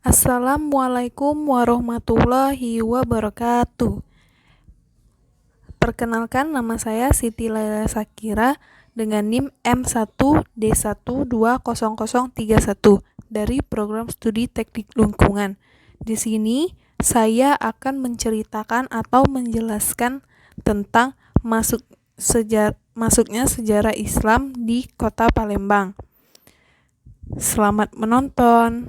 Assalamualaikum warahmatullahi wabarakatuh. Perkenalkan, nama saya Siti Laila Sakira dengan NIM M1D1200031 dari Program Studi Teknik Lingkungan. Di sini saya akan menceritakan atau menjelaskan tentang masuknya sejarah Islam di Kota Palembang. Selamat menonton.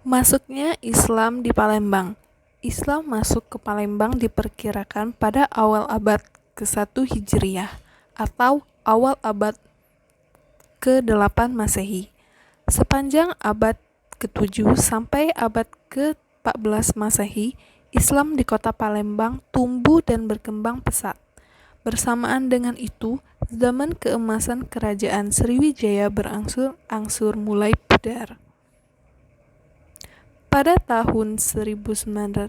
Masuknya Islam di Palembang. Islam masuk ke Palembang diperkirakan pada awal abad ke-1 Hijriah atau awal abad ke-8 Masehi. Sepanjang abad ke-7 sampai abad ke-14 Masehi, Islam di kota Palembang tumbuh dan berkembang pesat. Bersamaan dengan itu, zaman keemasan kerajaan Sriwijaya berangsur-angsur mulai pudar. Pada tahun 1549,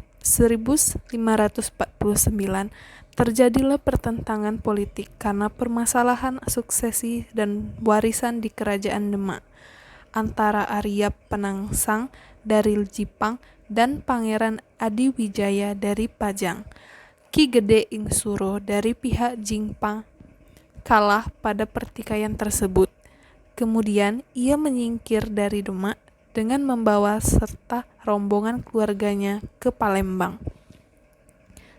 terjadilah pertentangan politik karena permasalahan suksesi dan warisan di Kerajaan Demak antara Arya Penangsang dari Jipang dan Pangeran Adiwijaya dari Pajang. Ki Gede Ingsuro dari pihak Jipang kalah pada pertikaian tersebut. Kemudian ia menyingkir dari Demak dengan membawa serta rombongan keluarganya ke Palembang.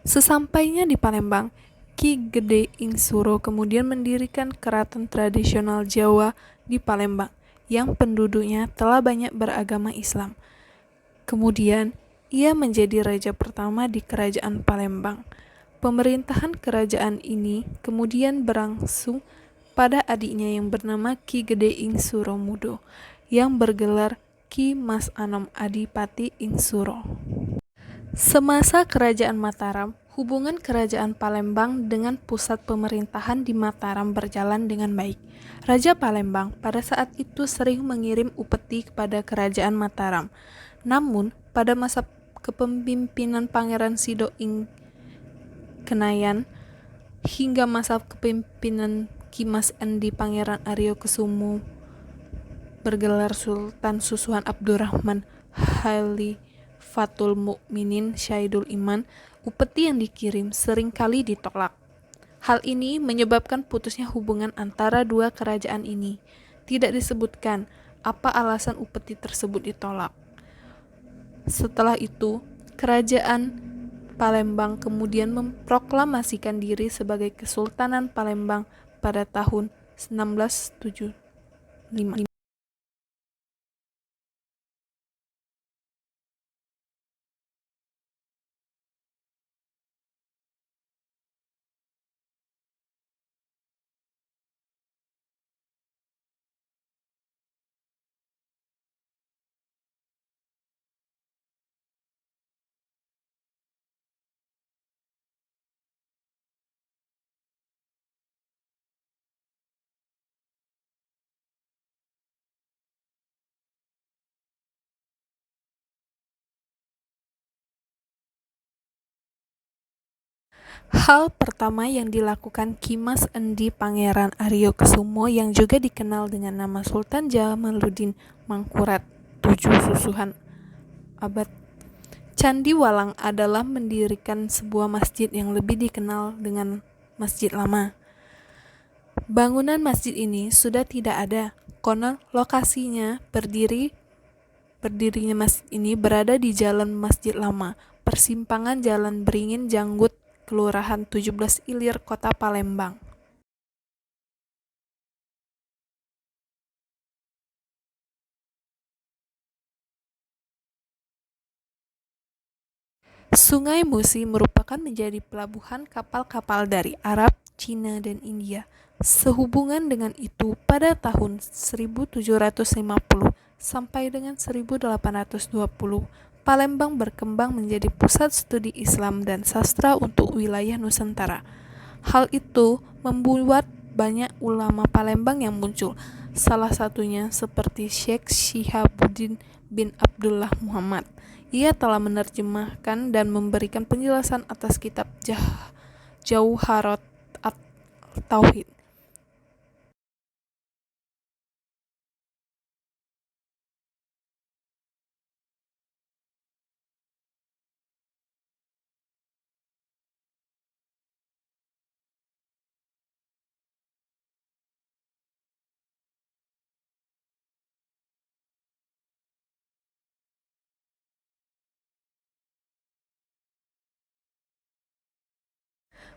Sesampainya di Palembang, Ki Gede Ingsuro kemudian mendirikan keraton tradisional Jawa di Palembang yang penduduknya telah banyak beragama Islam. Kemudian, ia menjadi raja pertama di kerajaan Palembang. Pemerintahan kerajaan ini kemudian berlangsung pada adiknya yang bernama Ki Gede Ingsuro Mudo, yang bergelar Ki Mas Anom Adipati Ingsuro. Semasa Kerajaan Mataram, hubungan Kerajaan Palembang dengan pusat pemerintahan di Mataram berjalan dengan baik. Raja Palembang pada saat itu sering mengirim upeti kepada Kerajaan Mataram. Namun, pada masa kepemimpinan Pangeran Sido Ing Kenayan hingga masa kepemimpinan Ki Mas Endi Pangeran Aryo Kusumo bergelar Sultan Susuhan Abdurrahman Khalifatul Mukminin Syahidul Iman, upeti yang dikirim seringkali ditolak. Hal ini menyebabkan putusnya hubungan antara dua kerajaan ini. Tidak disebutkan apa alasan upeti tersebut ditolak. Setelah itu, Kerajaan Palembang kemudian memproklamasikan diri sebagai Kesultanan Palembang pada tahun 1975. Hal pertama yang dilakukan Ki Mas Endi Pangeran Aryo Kusumo yang juga dikenal dengan nama Sultan Jamaluddin Mangkurat VII Susuhan Abad Candi Walang adalah mendirikan sebuah masjid yang lebih dikenal dengan Masjid Lama. Bangunan masjid ini sudah tidak ada. Konon lokasinya berdirinya masjid ini berada di Jalan Masjid Lama, persimpangan Jalan Beringin Janggut, Kelurahan 17 Ilir, Kota Palembang. Sungai Musi merupakan menjadi pelabuhan kapal-kapal dari Arab, Cina, dan India. Sehubungan dengan itu, pada tahun 1750 sampai dengan 1820, Palembang berkembang menjadi pusat studi Islam dan sastra untuk wilayah Nusantara. Hal itu membuat banyak ulama Palembang yang muncul. salah satunya seperti Syekh Shihabuddin bin Abdullah Muhammad. Ia telah menerjemahkan dan memberikan penjelasan atas kitab Jauharat at-Tauhid.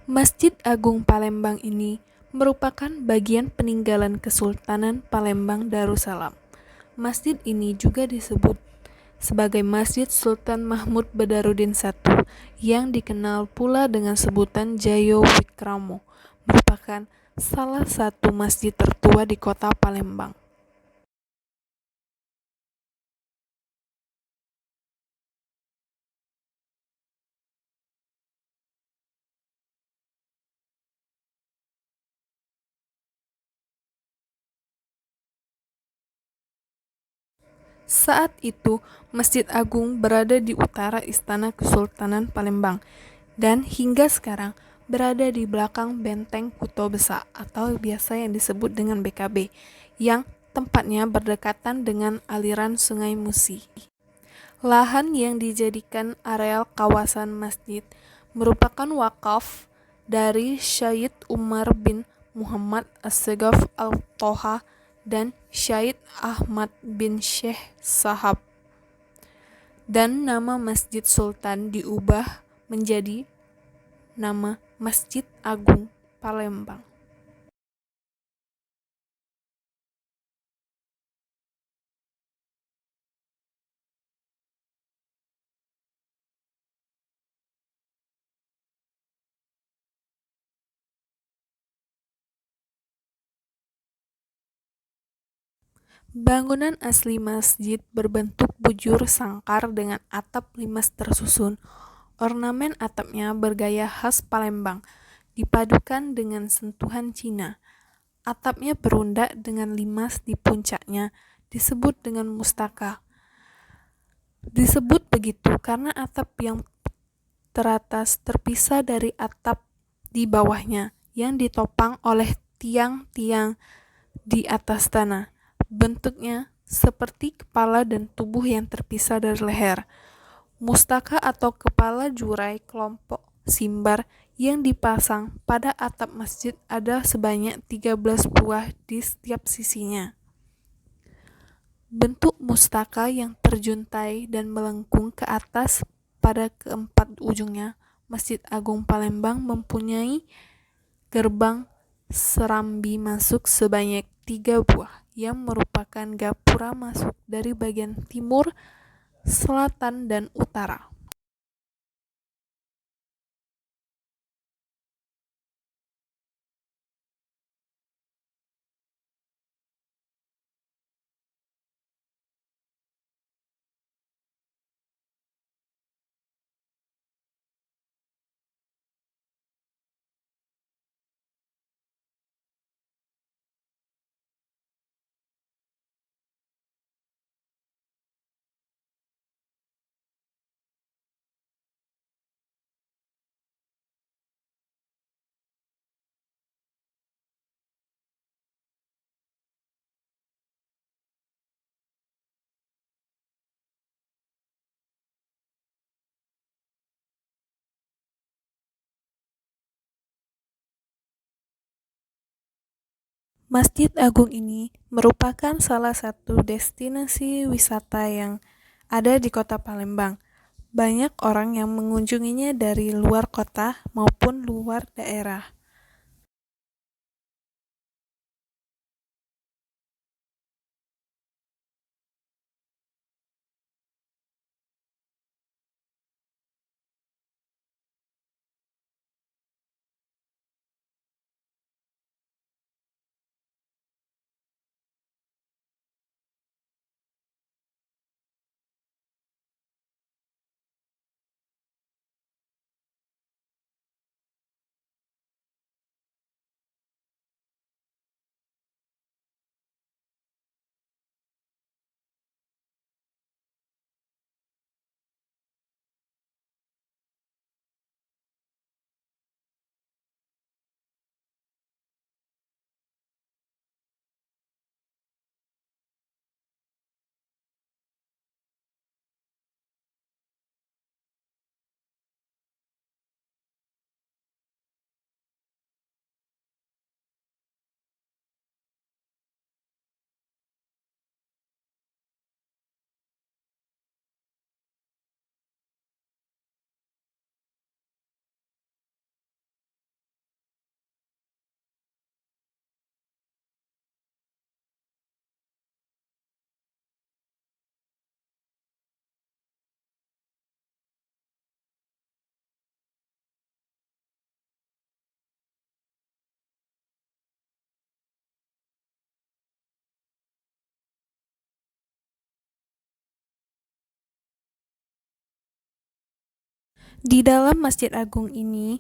Masjid Agung Palembang ini merupakan bagian peninggalan Kesultanan Palembang Darussalam. Masjid ini juga disebut sebagai Masjid Sultan Mahmud Badarudin I yang dikenal pula dengan sebutan Jayo Wikramo, merupakan salah satu masjid tertua di kota Palembang. Saat itu, Masjid Agung berada di utara Istana Kesultanan Palembang dan hingga sekarang berada di belakang Benteng Kuto Besa atau biasa yang disebut dengan BKB, yang tempatnya berdekatan dengan aliran Sungai Musi. Lahan yang dijadikan areal kawasan masjid merupakan wakaf dari Syed Umar bin Muhammad As-Segaf Al-Toha dan Syed Ahmad bin Syekh Sahab. Dan nama Masjid Sultan diubah menjadi nama Masjid Agung Palembang. Bangunan asli masjid berbentuk bujur sangkar dengan atap limas tersusun. Ornamen atapnya bergaya khas Palembang, dipadukan dengan sentuhan Cina. Atapnya berundak dengan limas di puncaknya, disebut dengan mustaka. Disebut begitu karena atap yang teratas terpisah dari atap di bawahnya, yang ditopang oleh tiang-tiang di atas tanah. Bentuknya seperti kepala dan tubuh yang terpisah dari leher. Mustaka atau kepala jurai kelompok simbar yang dipasang pada atap masjid ada sebanyak 13 buah di setiap sisinya. Bentuk mustaka yang terjuntai dan melengkung ke atas pada keempat ujungnya. Masjid Agung Palembang mempunyai gerbang serambi masuk sebanyak 3 buah yang merupakan gapura masuk dari bagian timur, selatan, dan utara. Masjid Agung ini merupakan salah satu destinasi wisata yang ada di kota Palembang. Banyak orang yang mengunjunginya dari luar kota maupun luar daerah. Di dalam Masjid Agung ini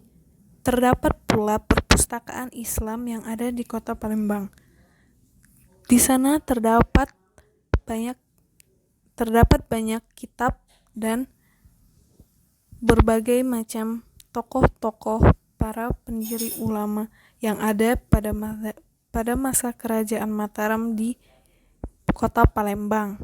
terdapat pula perpustakaan Islam yang ada di Kota Palembang. Di sana banyak terdapat banyak kitab dan berbagai macam tokoh-tokoh para pendiri ulama yang ada pada masa kerajaan Mataram di Kota Palembang.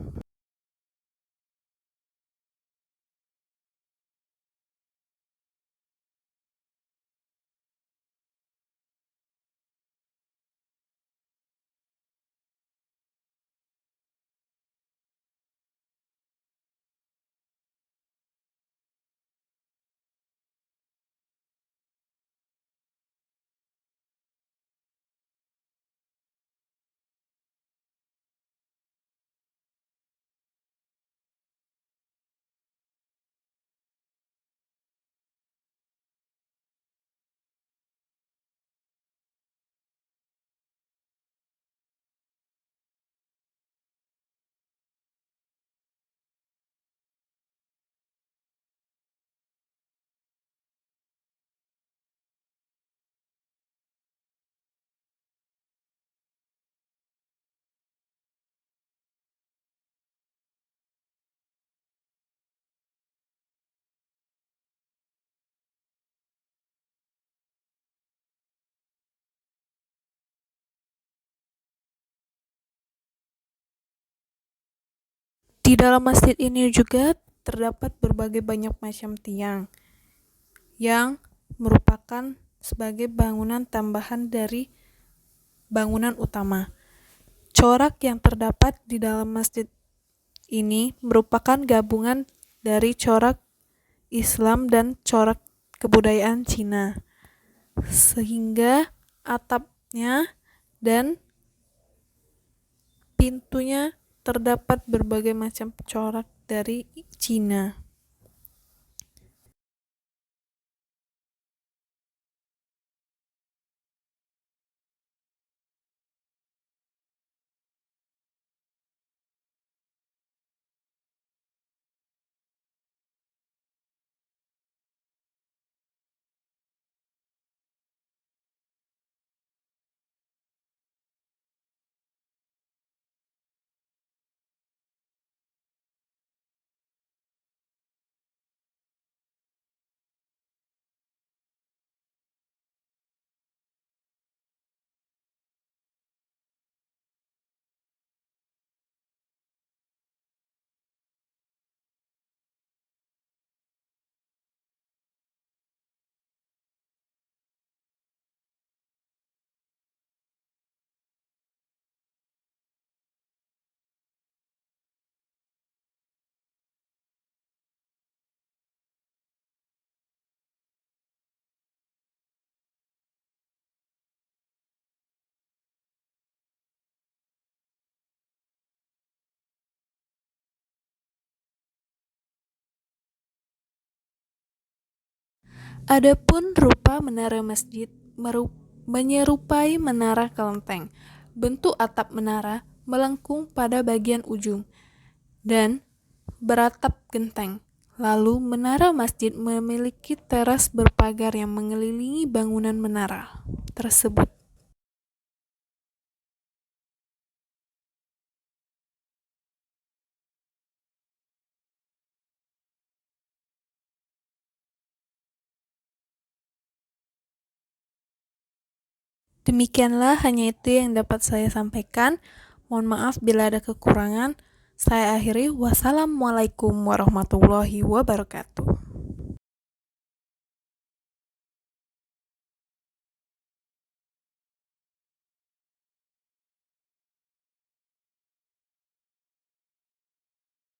Di dalam masjid ini juga terdapat berbagai banyak macam tiang yang merupakan sebagai bangunan tambahan dari bangunan utama. Corak yang terdapat di dalam masjid ini merupakan gabungan dari corak Islam dan corak kebudayaan Cina, sehingga atapnya dan pintunya terdapat berbagai macam corak dari Cina. Adapun rupa menara masjid menyerupai menara kelenteng. Bentuk atap menara melengkung pada bagian ujung dan beratap genteng. Lalu menara masjid memiliki teras berpagar yang mengelilingi bangunan menara tersebut. Demikianlah, hanya itu yang dapat saya sampaikan. Mohon maaf bila ada kekurangan. Saya akhiri. Wassalamualaikum warahmatullahi wabarakatuh.